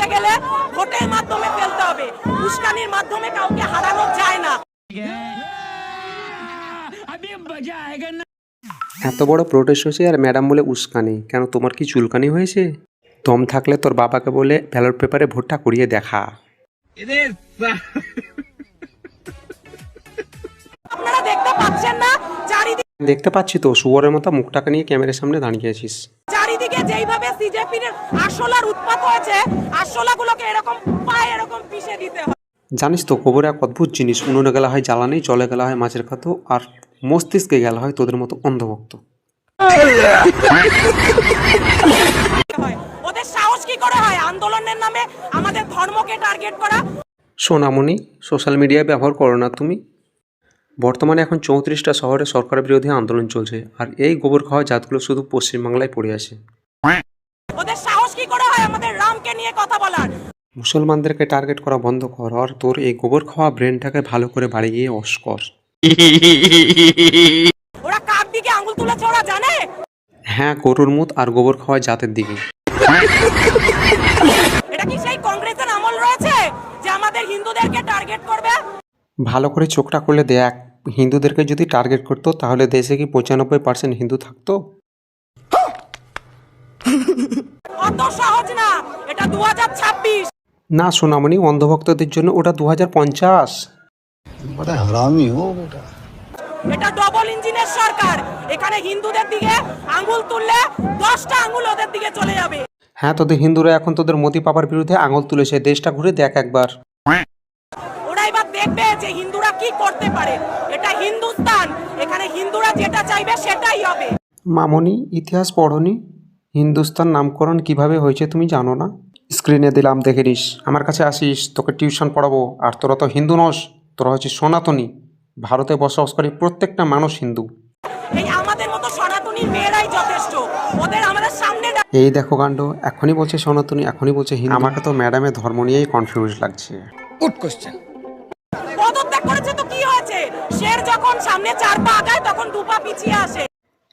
ফেলতে গেলে ভোটের মাধ্যমে ফেলতে হবে, উস্কানির মাধ্যমে কাউকে হারানো যায় না। এত বড় প্রোটেস্ট হয়েছে আর ম্যাডাম বলে উস্কানি। কেন, তোমার কি চুলকানি হয়েছে? দম থাকলে তোর বাবাকে বলে ব্যালট পেপারে ভোটটা করিয়ে দেখা। আপনারা দেখতে পাচ্ছেন না চারিদিকে? দেখতে পাচ্ছি তো, শুয়োরের মতো মুখটাকে নিয়ে ক্যামেরার সামনে দাঁড়িয়ে আছিস। চারিদিকে যেইভাবে সিজেপির আরশোলার উৎপাত হয়েছে, আরশোলাগুলোকে এরকম পায়ে এরকম পিষে দিতে হয়। জানিস তো, গোবর এক অদ্ভুত জিনিস। উনুনে গেলা হয় জ্বালানি, জলে গেলা হয় মাছের খাদ্য, আর মস্তিষ্কে গেলা হয় তোদের মতো অন্ধভক্ত। ওদের সাহস কি করে হয় আন্দোলনের নামে আমাদের ধর্মকে টার্গেট করা? সোনামণি, সোশ্যাল মিডিয়ায় ব্যবহার করো না তুমি। বর্তমানে এখন 34টা শহরে সরকার বিরোধী আন্দোলন চলছে, আর এই গোবর খাওয়া জাতগুলো শুধু পশ্চিমবাংলায় পড়ে আছে। ওদের সাহস কি করে হয় আমাদের রামকে নিয়ে কথা বলার? মুসলমানদেরকে টার্গেট করা বন্ধ কর, আর তোর এই গোবর খাওয়া ব্রেনটাকে ভালো করে বাড়ি গিয়ে অস কর। ওরা কার দিকে আঙুল তুলেছে ওরা জানে? হ্যাঁ, গরুর মুত আর গোবর খাওয়া জাতের দিকে। এটা কি সেই কংগ্রেসের আমল রয়েছে যে আমাদের হিন্দুদেরকে টার্গেট করবে? ভালো করে চোখটা করলে দেখ, হিন্দুদেরকে যদি টার্গেট করতো তাহলে দেশে কি 95% হিন্দু থাকতো? অত সহজ না, এটা 2026। না সোনামণি, অন্ধভক্তদের জন্য ওটা 2050। बड़ा हरामी हो बेटा। এটা ডবল ইঞ্জিনের সরকার। এখানে হিন্দুদের দিকে আঙুল তুললে 10টা আঙুল ওদের দিকে চলে যাবে। হ্যাঁ, তোদের হিন্দুরা এখন তোদের মোদি পাপার বিরুদ্ধে আঙুল তুলেছে। দেশটা ঘুরে দেখ একবার। ওরা এবার দেখবে যে হিন্দুরা কি করতে পারে। এটা হিন্দুস্তান, এখানে হিন্দুরা যেটা চাইবে সেটাই হবে। মামনি, ইতিহাস পড়নি? হিন্দুস্তান নামকরণ কিভাবে হয়েছে তুমি জানো না? স্ক্রিনে দিলাম, দেখে নিস। আমার কাছে আসিস, তোকে টিউশন পড়াবো। আর তোরা তো হিন্দু নস, তোরা হচ্ছে সনাতনী। ভারতে বসবাসকারী প্রত্যেকটা মানুষ হিন্দু। এই আমাদের মতো সনাতনী মেয়েরাই যথেষ্ট। ওদের আমাদের সামনে এই দেখো কাণ্ড, এখনই বলছে সনাতনী, এখনই বলছে হিন্দু। আমাকে তো ম্যাডামের ধর্ম নিয়েই কনফিউজ লাগছে। পদত্যাগ করেছে তো কি হয়েছে? শের যখন সামনে 4 পা আগায় তখন 2 পা পিছিয়ে আসে।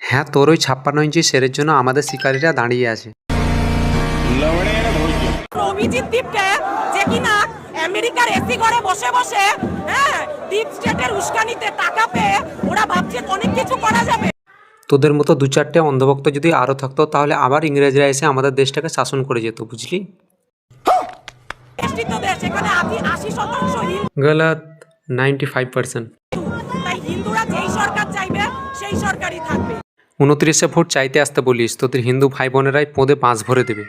হ্যাঁ, তোর ওই 56 ইঞ্চি শেরের জন্য আমাদের শিকারীরা দাঁড়িয়ে আছে। অভিজিৎ দীপকে যে কিনা আমেরিকার এসি ঘরে বসে বসে ডিপ স্টেটের উস্কানিতে টাকা পেয়ে ওরা ভাবছে অনেক কিছু করা যাবে। তোদের মতো 2-4টে অন্ধভক্ত যদি আরও থাকতো তাহলে আবার ইংরেজরা এসে আমাদের দেশটাকে শাসন করে যেত, বুঝলি? দেশটি তো দেশ, এখানে 80% হিন্দু। গলত, 95%। তাই হিন্দুরা যেই সরকার চাইবে সেই সরকারই থাকবে। 29-এ ভোট চাইতে আসতে বলিস, তোদের হিন্দু ভাই বোনেরাই পোঁদে বাঁশ ভরে দেবে।